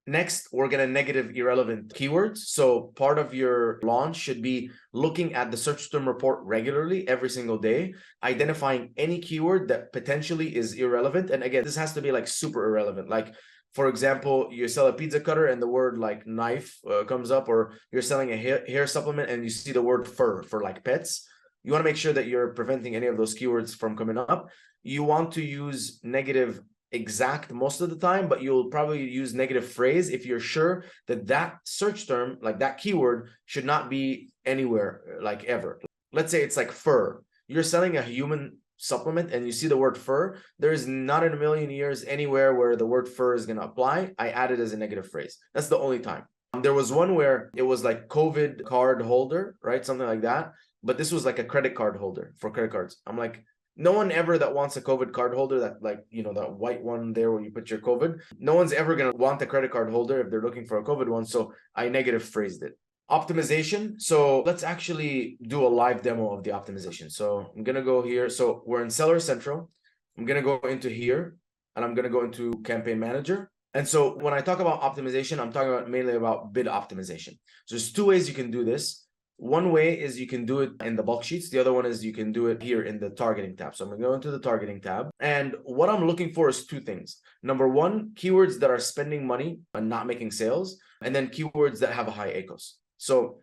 Next, we're going to negative irrelevant keywords. So part of your launch should be looking at the search term report regularly, every single day, identifying any keyword that potentially is irrelevant. And again, this has to be like super irrelevant. Like, for example, you sell a pizza cutter and the word like knife comes up, or you're selling a hair supplement and you see the word fur for like pets. You want to make sure that you're preventing any of those keywords from coming up. You want to use negative exact most of the time, but you'll probably use negative phrase if you're sure that that search term, like that keyword, should not be anywhere, like ever. Let's say it's like fur. You're selling a human supplement and you see the word fur. There is not in a million years anywhere where the word fur is going to apply. I add it as a negative phrase. That's the only time. There was one where it was like COVID card holder, right? Something like that. But this was like a credit card holder for credit cards. I'm like, no one ever that wants a COVID card holder, that like, that white one there where you put your COVID, no one's ever going to want a credit card holder if they're looking for a COVID one. So I negative phrased it. Optimization. So let's actually do a live demo of the optimization. So I'm going to go here. So we're in Seller Central. I'm going to go into here and I'm going to go into Campaign Manager. And so when I talk about optimization, I'm talking about mainly about bid optimization. So there's 2 ways you can do this. One way is you can do it in the bulk sheets. The other one is you can do it here in the targeting tab. So I'm going to go into the targeting tab. And what I'm looking for is two things. Number one, keywords that are spending money and not making sales. And then keywords that have a high ACOS. So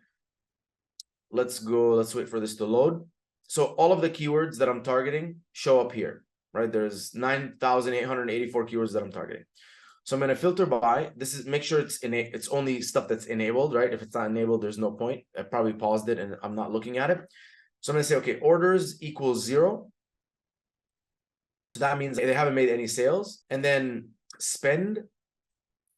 let's wait for this to load. So all of the keywords that I'm targeting show up here, right? There's 9,884 keywords that I'm targeting. So I'm going to filter by, make sure it's only stuff that's enabled, right? If it's not enabled, there's no point. I probably paused it and I'm not looking at it. So I'm going to say, okay, orders equals 0. So that means they haven't made any sales. And then spend,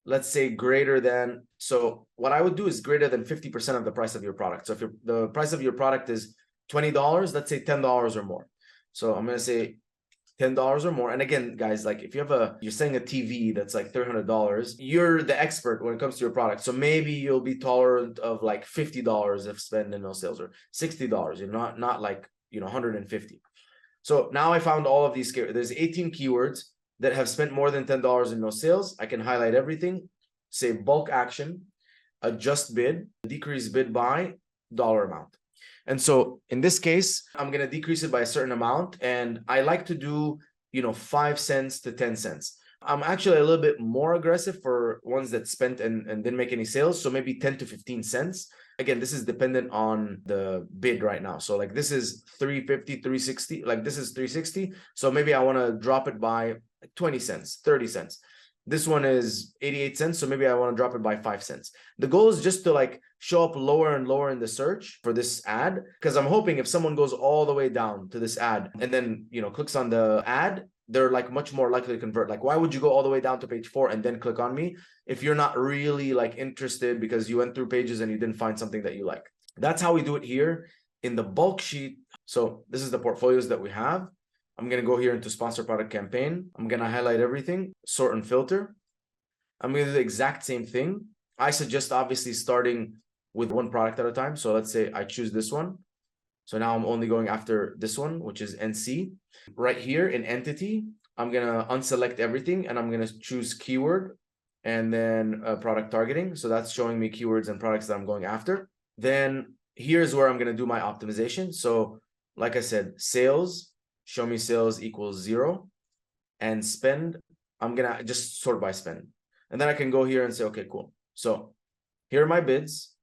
let's say greater than, so what I would do is greater than 50% of the price of your product. So if the price of your product is $20, let's say $10 or more. So I'm going to say $10 or more. And again, guys, like if you're selling a TV that's like $300, you're the expert when it comes to your product. So maybe you'll be tolerant of like $50 if spend and no sales, or $60. You're not like, 150. So now I found all of these keywords. There's 18 keywords that have spent more than $10 and no sales. I can highlight everything, say bulk action, adjust bid, decrease bid by dollar amount. And so in this case, I'm going to decrease it by a certain amount. And I like to do, 5 cents to 10 cents. I'm actually a little bit more aggressive for ones that spent and didn't make any sales. So maybe 10 to 15 cents. Again, this is dependent on the bid right now. So like this is 350, 360, like this is 360. So maybe I want to drop it by 20 cents, 30 cents. This one is 88 cents. So maybe I want to drop it by 5 cents. The goal is just to like show up lower and lower in the search for this ad, because I'm hoping if someone goes all the way down to this ad and then, clicks on the ad, they're like much more likely to convert. Like, why would you go all the way down to page 4 and then click on me if you're not really like interested because you went through pages and you didn't find something that you like? That's how we do it here in the bulk sheet. So this is the portfolios that we have. I'm going to go here into sponsor product campaign. I'm going to highlight everything, sort and filter. I'm going to do the exact same thing. I suggest obviously starting with one product at a time. So let's say I choose this one. So now I'm only going after this one, which is NC. Right here in entity, I'm going to unselect everything and I'm going to choose keyword and then product targeting. So that's showing me keywords and products that I'm going after. Then here's where I'm going to do my optimization. So like I said, sales, show me sales equals 0, and spend, I'm going to just sort by spend. And then I can go here and say, okay, cool. So here are my bids.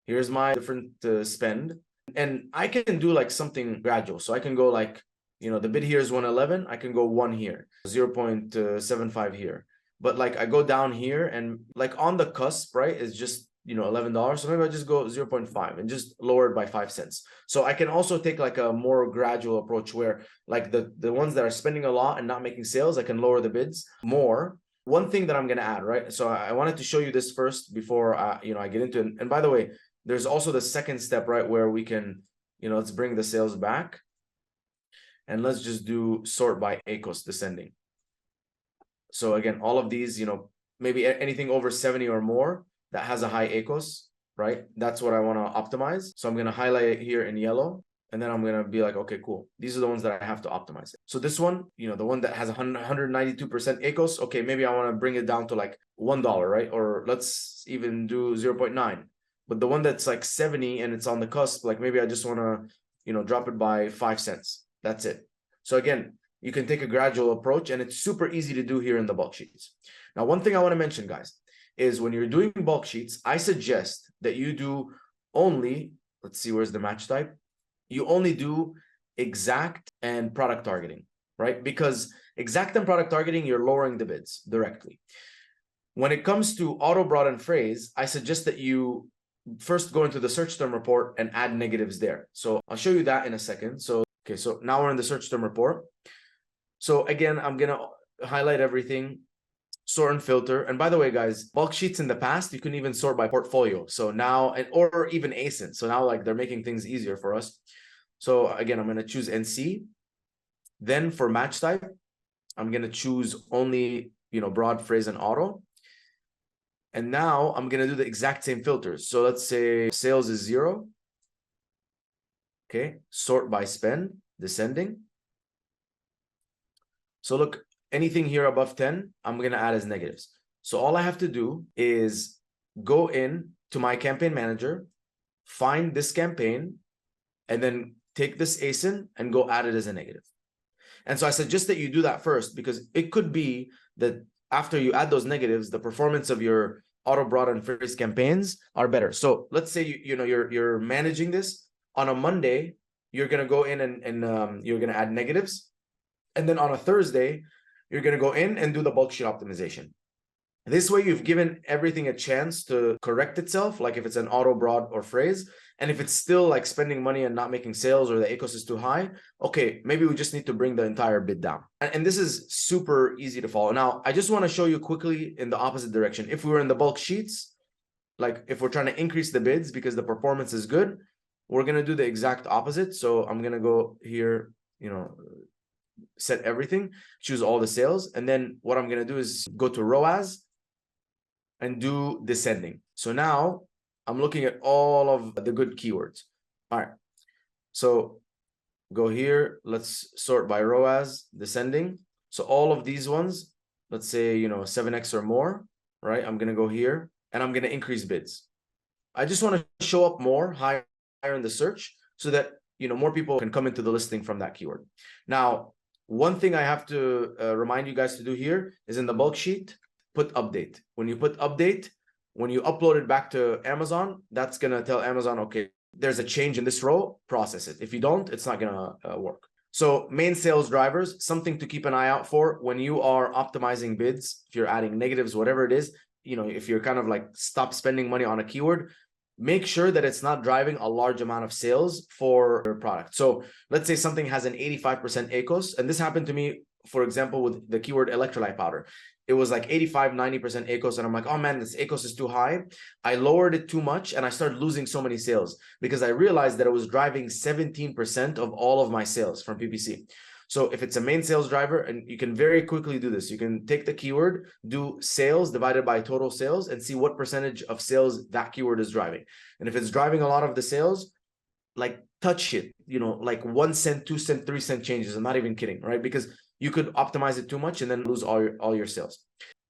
Here's my different spend. And I can do like something gradual. So I can go like, the bid here is 111. I can go 1 here, 0.75 here. But like I go down here and like on the cusp, right, is just, $11. So maybe I just go 0.5 and just lower it by 5 cents. So I can also take like a more gradual approach where like the ones that are spending a lot and not making sales, I can lower the bids more. One thing that I'm going to add, right? So I wanted to show you this first before, I get into it. And by the way, there's also the second step, right? Where we can, let's bring the sales back and let's just do sort by ACOS descending. So again, all of these, maybe anything over 70 or more that has a high ACOS, right? That's what I want to optimize. So I'm going to highlight it here in yellow. And then I'm going to be like, okay, cool. These are the ones that I have to optimize. So this one, the one that has 192% ACOS, okay, maybe I want to bring it down to like $1, right? Or let's even do 0.9. But the one that's like 70 and it's on the cusp, like maybe I just want to, drop it by 5 cents. That's it. So again, you can take a gradual approach and it's super easy to do here in the bulk sheets. Now, one thing I want to mention, guys, is when you're doing bulk sheets, I suggest that you do only, let's see, where's the match type? You only do exact and product targeting, right? Because exact and product targeting, you're lowering the bids directly. When it comes to auto broaden phrase, I suggest that you first go into the search term report and add negatives there. So I'll show you that in a second. So, okay, so now we're in the search term report. So again, I'm going to highlight everything, sort and filter. And by the way, guys, bulk sheets in the past, you can even sort by portfolio. So now, or even ASIN. So now like they're making things easier for us. So again, I'm going to choose NC. Then for match type, I'm going to choose only, broad phrase and auto. And now I'm going to do the exact same filters. So let's say sales is 0. Okay. Sort by spend, descending. So look, anything here above 10, I'm going to add as negatives. So all I have to do is go in to my campaign manager, find this campaign and then take this ASIN and go add it as a negative. And so I suggest that you do that first, because it could be that after you add those negatives, the performance of your auto broad and phrase campaigns are better. So let's say you're managing this on a Monday, you're gonna go in and you're gonna add negatives, and then on a Thursday, you're gonna go in and do the bulk sheet optimization. This way, you've given everything a chance to correct itself, like if it's an auto broad or phrase. And if it's still like spending money and not making sales, or the ACOS is too high, okay, maybe we just need to bring the entire bid down. And this is super easy to follow. Now, I just want to show you quickly in the opposite direction. If we were in the bulk sheets, like if we're trying to increase the bids because the performance is good, we're going to do the exact opposite. So I'm going to go here, set everything, choose all the sales. And then what I'm going to do is go to ROAS and do descending. So now I'm looking at all of the good keywords. All right. So go here. Let's sort by ROAS, descending. So all of these ones, let's say, 7x or more, right? I'm going to go here and I'm going to increase bids. I just want to show up more higher in the search so that, more people can come into the listing from that keyword. Now, one thing I have to remind you guys to do here is in the bulk sheet, put update. When you put update, when you upload it back to Amazon, that's going to tell Amazon, okay, there's a change in this row, process it. If you don't, it's not going to work. So main sales drivers, something to keep an eye out for when you are optimizing bids, if you're adding negatives, whatever it is, if you're kind of like stop spending money on a keyword, make sure that it's not driving a large amount of sales for your product. So let's say something has an 85% ACOS, and this happened to me, for example, with the keyword electrolyte powder. It was like 85-90% ACOS, and I'm like, oh man, this ACOS is too high. I lowered it too much and I started losing so many sales because I realized that it was driving 17% of all of my sales from PPC. So if it's a main sales driver, and you can very quickly do this, you can take the keyword, do sales divided by total sales, and see what percentage of sales that keyword is driving. And if it's driving a lot of the sales, like touch it, like 1 cent, 2 cent, 3 cent changes. I'm not even kidding, right? Because you could optimize it too much and then lose all your sales.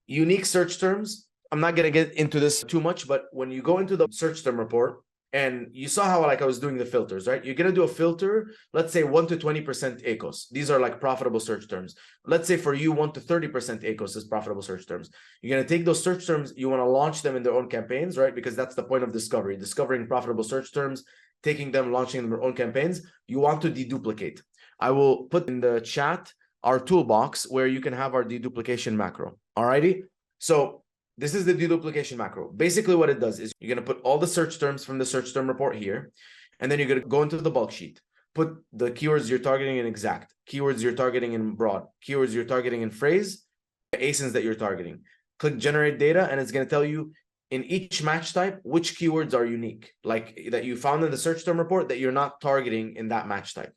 Unique search terms. I'm not going to get into this too much, but when you go into the search term report and you saw how I was doing the filters, right? You're going to do a filter, let's say 1 to 20% ACOS. These are like profitable search terms. Let's say for you, 1 to 30% ACOS is profitable search terms. You're going to take those search terms, you want to launch them in their own campaigns, right? Because that's the point of discovery, discovering profitable search terms, taking them, launching them in their own campaigns. You want to deduplicate. I will put in the chat our toolbox where you can have our deduplication macro. Alrighty. So this is the deduplication macro. Basically what it does is you're going to put all the search terms from the search term report here, and then you're going to go into the bulk sheet, put the keywords you're targeting in exact, keywords you're targeting in broad, keywords you're targeting in phrase, the ASINs that you're targeting. Click generate data, and it's going to tell you in each match type which keywords are unique, like that you found in the search term report that you're not targeting in that match type.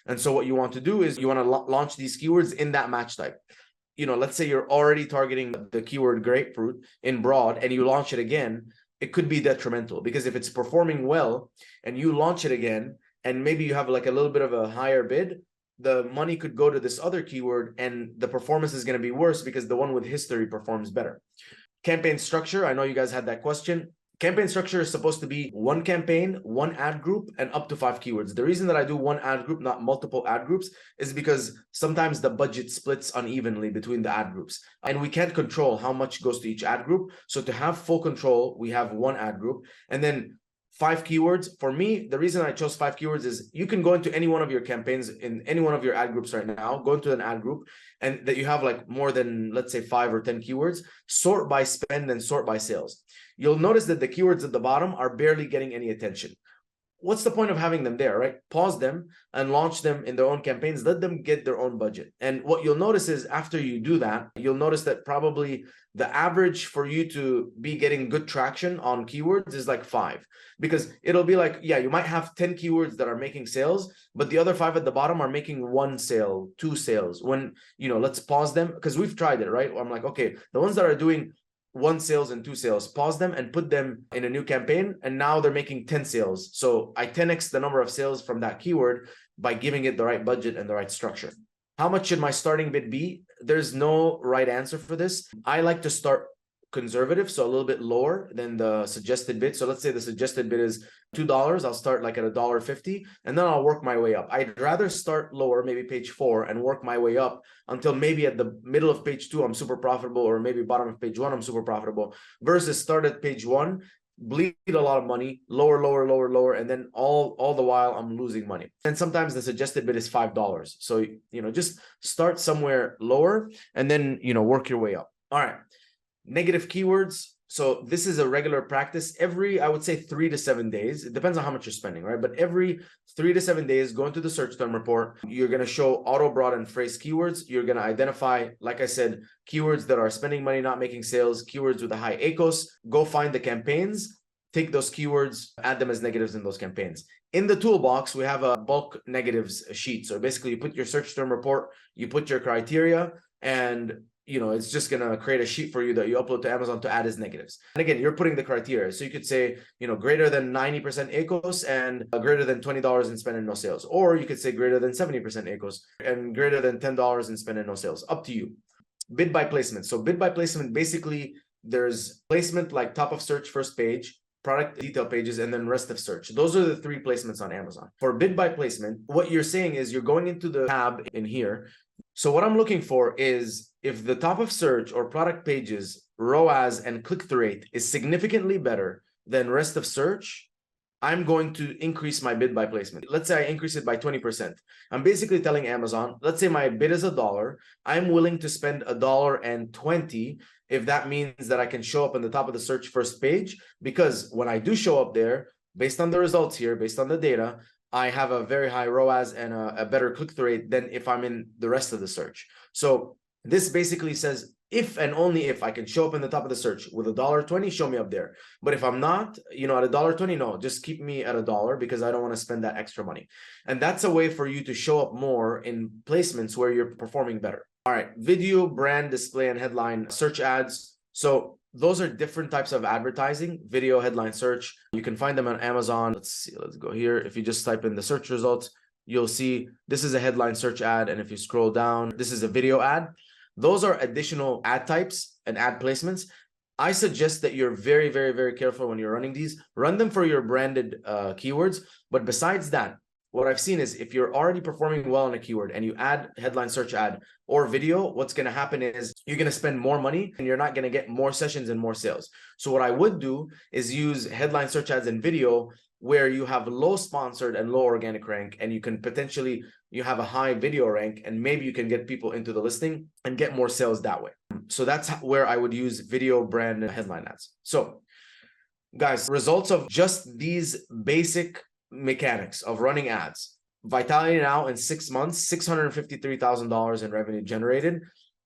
And so what you want to do is you want to launch these keywords in that match type. Let's say you're already targeting the keyword grapefruit in broad and you launch it again, it could be detrimental, because if it's performing well and you launch it again and maybe you have like a little bit of a higher bid, the money could go to this other keyword and the performance is going to be worse because the one with history performs better. Campaign structure. I know you guys had that question. Campaign structure is supposed to be one campaign, one ad group, and up to 5 keywords. The reason that I do one ad group, not multiple ad groups, is because sometimes the budget splits unevenly between the ad groups. And we can't control how much goes to each ad group. So to have full control, we have one ad group. And then 5 keywords. For me, the reason I chose 5 keywords is you can go into any one of your campaigns in any one of your ad groups right now, go into an ad group, and that you have like more than, let's say, 5 or 10 keywords, sort by spend and sort by sales. You'll notice that the keywords at the bottom are barely getting any attention. What's the point of having them there, right? Pause them and launch them in their own campaigns. Let them get their own budget. And what you'll notice is after you do that, you'll notice that probably the average for you to be getting good traction on keywords is like 5, because it'll be like, yeah, you might have 10 keywords that are making sales, but the other 5 at the bottom are making 1 sale, 2 sales. When, let's pause them, because we've tried it, right? I'm like, okay, the ones that are doing 1 sales and 2 sales, pause them and put them in a new campaign. And now they're making 10 sales. So I 10x the number of sales from that keyword by giving it the right budget and the right structure. How much should my starting bid be? There's no right answer for this. I like to start conservative, so a little bit lower than the suggested bid. So let's say the suggested bid is $2. I'll start like at $1.50, and then I'll work my way up. I'd rather start lower, maybe page 4, and work my way up until maybe at the middle of page 2 I'm super profitable, or maybe bottom of page 1 I'm super profitable, versus start at page 1, bleed a lot of money, lower, and then all the while I'm losing money. And sometimes the suggested bid is $5. So just start somewhere lower and then work your way up. All right, negative keywords. So this is a regular practice. Every, I would say, 3 to 7 days. It depends on how much you're spending, right? But every 3 to 7 days, go into the search term report. You're going to show auto broad and phrase keywords. You're going to identify, like I said, keywords that are spending money, not making sales, keywords with a high ACOS. Go find the campaigns, take those keywords, add them as negatives in those campaigns. In the toolbox, we have a bulk negatives sheet. So basically, you put your search term report, you put your criteria, and it's just going to create a sheet for you that you upload to Amazon to add as negatives. And again, you're putting the criteria. So you could say, greater than 90% ACOS and greater than $20 in spend and no sales. Or you could say greater than 70% ACOS and greater than $10 in spend and no sales. Up to you. Bid by placement. So bid by placement, basically, there's placement like top of search, first page, product detail pages, and then rest of search. Those are the 3 placements on Amazon. For bid by placement, what you're saying is you're going into the tab in here. So what I'm looking for is if the top of search or product pages, ROAS and click-through rate is significantly better than rest of search, I'm going to increase my bid by placement. Let's say I increase it by 20%. I'm basically telling Amazon, let's say my bid is $1. I'm willing to spend $1.20 if that means that I can show up on the top of the search first page, because when I do show up there, based on the results here, based on the data, I have a very high ROAS and a better click-through rate than if I'm in the rest of the search. So this basically says, if and only if I can show up in the top of the search with $1.20, show me up there. But if I'm not, at $1.20, no, just keep me at $1 because I don't want to spend that extra money. And that's a way for you to show up more in placements where you're performing better. All right, video, brand, display, and headline search ads. So those are different types of advertising, video, headline, search. You can find them on Amazon. Let's see, let's go here. If you just type in the search results, you'll see this is a headline search ad. And if you scroll down, this is a video ad. Those are additional ad types and ad placements. I suggest that you're very, very, very careful when you're running these. Run them for your branded keywords. But besides that, what I've seen is if you're already performing well on a keyword and you add headline search ad or video, what's going to happen is you're going to spend more money and you're not going to get more sessions and more sales. So what I would do is use headline search ads and video where you have low sponsored and low organic rank, and you can potentially, you have a high video rank, and maybe you can get people into the listing and get more sales that way. So that's where I would use video, brand, and headline ads. So guys, results of just these basic mechanics of running ads. Vitality now in 6 months, $653,000 in revenue generated.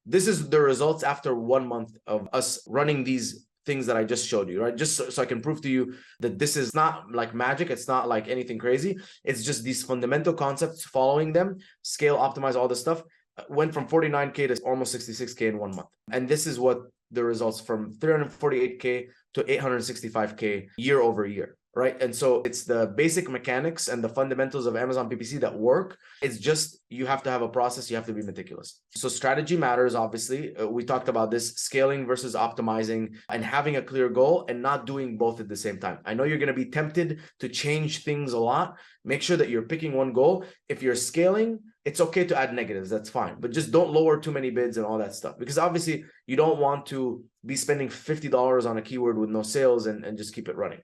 This is the results after 1 month of us running these things that I just showed you, right? Just so I can prove to you that this is not like magic. It's not like anything crazy. It's just these fundamental concepts, following them, scale, optimize, all this stuff, went from 49K to almost 66K in 1 month. And this is what the results from 348K to 865K year over year. Right. And so it's the basic mechanics and the fundamentals of Amazon PPC that work. It's just you have to have a process. You have to be meticulous. So strategy matters, obviously. We talked about this, scaling versus optimizing, and having a clear goal and not doing both at the same time. I know you're going to be tempted to change things a lot. Make sure that you're picking one goal. If you're scaling, it's okay to add negatives. That's fine. But just don't lower too many bids and all that stuff, because obviously you don't want to be spending $50 on a keyword with no sales and just keep it running.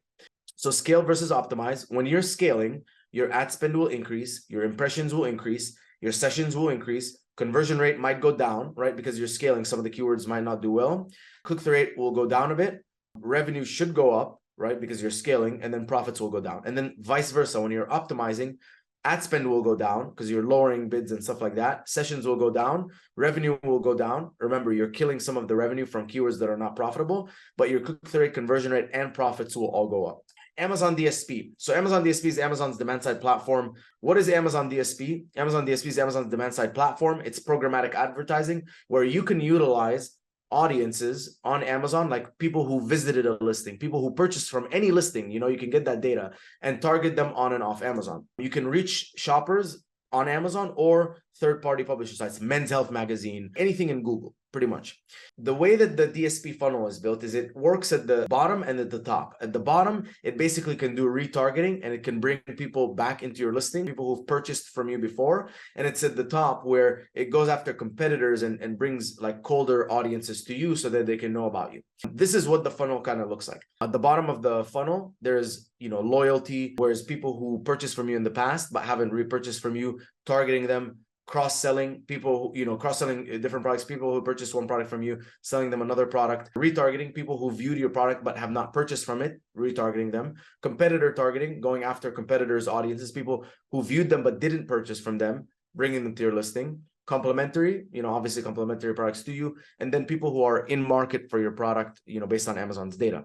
So scale versus optimize. When you're scaling, your ad spend will increase, your impressions will increase, your sessions will increase, conversion rate might go down, right? Because you're scaling, some of the keywords might not do well. Click-through rate will go down a bit. Revenue should go up, right? Because you're scaling, and then profits will go down. And then vice versa, when you're optimizing, ad spend will go down because you're lowering bids and stuff like that. Sessions will go down. Revenue will go down. Remember, you're killing some of the revenue from keywords that are not profitable, but your click-through rate, conversion rate, and profits will all go up. Amazon DSP. So Amazon DSP is Amazon's demand side platform. What is Amazon DSP? Amazon DSP is Amazon's demand side platform. It's programmatic advertising where you can utilize audiences on Amazon, like people who visited a listing, people who purchased from any listing. You can get that data and target them on and off Amazon. You can reach shoppers on Amazon or third-party publisher sites, Men's Health Magazine, anything in Google, pretty much. The way that the DSP funnel is built is it works at the bottom and at the top. At the bottom, it basically can do retargeting and it can bring people back into your listing, people who've purchased from you before. And it's at the top where it goes after competitors and brings like colder audiences to you so that they can know about you. This is what the funnel kind of looks like. At the bottom of the funnel, there's loyalty, whereas people who purchased from you in the past but haven't repurchased from you, targeting them, cross-selling people, cross-selling different products, people who purchased one product from you, selling them another product, retargeting people who viewed your product but have not purchased from it, retargeting them, competitor targeting, going after competitors' audiences, people who viewed them but didn't purchase from them, bringing them to your listing, complementary, obviously complementary products to you, and then people who are in market for your product, based on Amazon's data.